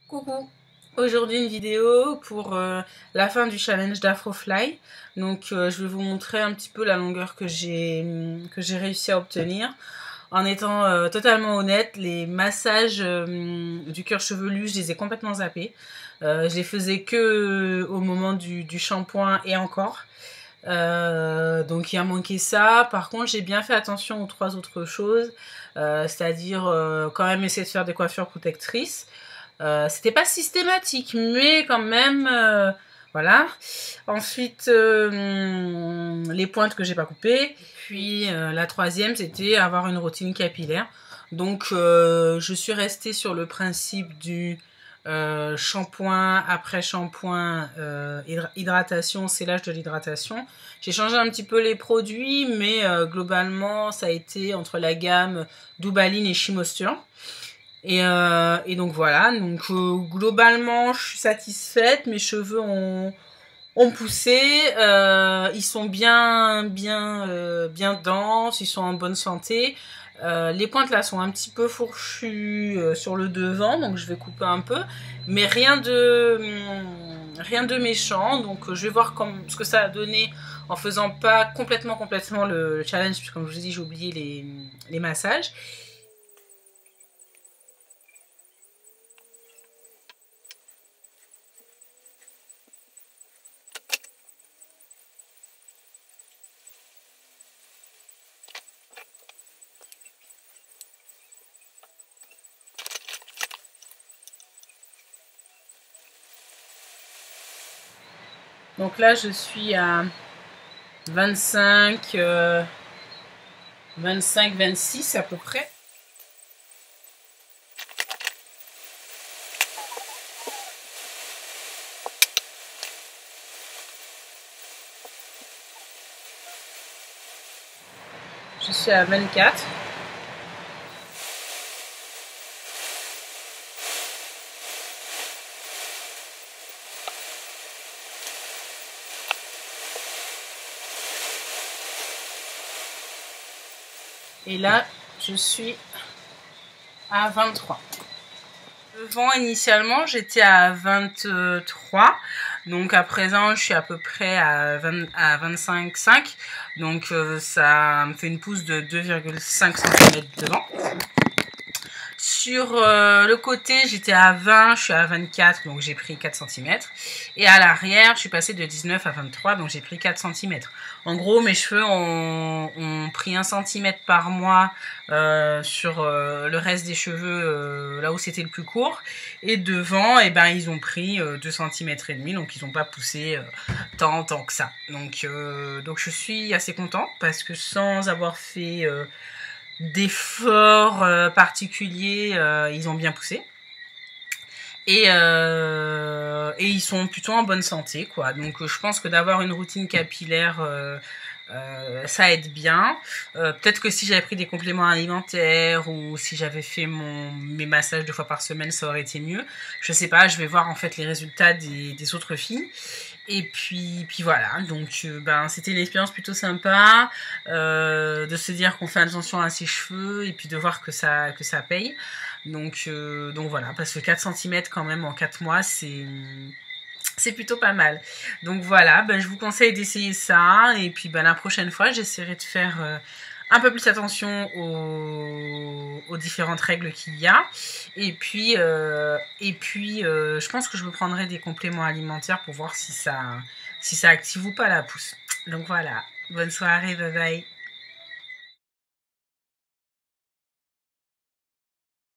Coucou, aujourd'hui une vidéo pour la fin du challenge d'Afrofly. Donc je vais vous montrer un petit peu la longueur que j'ai réussi à obtenir. En étant totalement honnête, les massages du cuir chevelu, je les ai complètement zappés. Je les faisais que au moment du shampoing et encore. Donc il a manqué ça. Par contre, j'ai bien fait attention aux trois autres choses, c'est-à-dire quand même essayer de faire des coiffures protectrices. C'était pas systématique, mais quand même, voilà. Ensuite, les pointes que j'ai pas coupées. Puis la troisième, c'était avoir une routine capillaire. Donc, je suis restée sur le principe du shampoing, après shampoing, hydratation, scellage de l'hydratation. J'ai changé un petit peu les produits, mais globalement, ça a été entre la gamme Doubaline et Shimosture. Et donc voilà, donc globalement je suis satisfaite, mes cheveux ont poussé, ils sont bien denses, ils sont en bonne santé. Les pointes là sont un petit peu fourchues sur le devant, donc je vais couper un peu, mais rien de méchant. Donc je vais voir ce que ça a donné en faisant pas complètement le challenge, puisque comme je vous ai dit, j'ai oublié les massages. Donc là, je suis à 25, 26 à peu près. Je suis à 24. Et là, je suis à 23. Devant, initialement, j'étais à 23. Donc à présent, je suis à peu près à 25,5. Donc ça me fait une pousse de 2,5 cm devant. Sur le côté, j'étais à 20, je suis à 24, donc j'ai pris 4 cm. Et à l'arrière, je suis passée de 19 à 23, donc j'ai pris 4 cm. En gros, mes cheveux ont pris 1 cm par mois sur le reste des cheveux, là où c'était le plus court. Et devant, eh ben, ils ont pris 2 cm et demi, donc ils n'ont pas poussé tant que ça. Donc je suis assez contente parce que sans avoir fait d'efforts particuliers, ils ont bien poussé. Et ils sont plutôt en bonne santé, quoi. Donc je pense que d'avoir une routine capillaire, ça aide bien. Peut-être que si j'avais pris des compléments alimentaires ou si j'avais fait mes massages 2 fois par semaine, ça aurait été mieux. Je sais pas, je vais voir en fait les résultats des autres filles. Et puis voilà, donc ben, c'était une expérience plutôt sympa, de se dire qu'on fait attention à ses cheveux et puis de voir que ça paye. Donc voilà, parce que 4 cm quand même en 4 mois, c'est plutôt pas mal. Donc voilà, ben, je vous conseille d'essayer ça. Et puis ben, la prochaine fois, j'essaierai de faire un peu plus attention aux différentes règles qu'il y a. Et puis je pense que je me prendrai des compléments alimentaires pour voir si ça active ou pas la pousse. Donc voilà, bonne soirée, bye bye.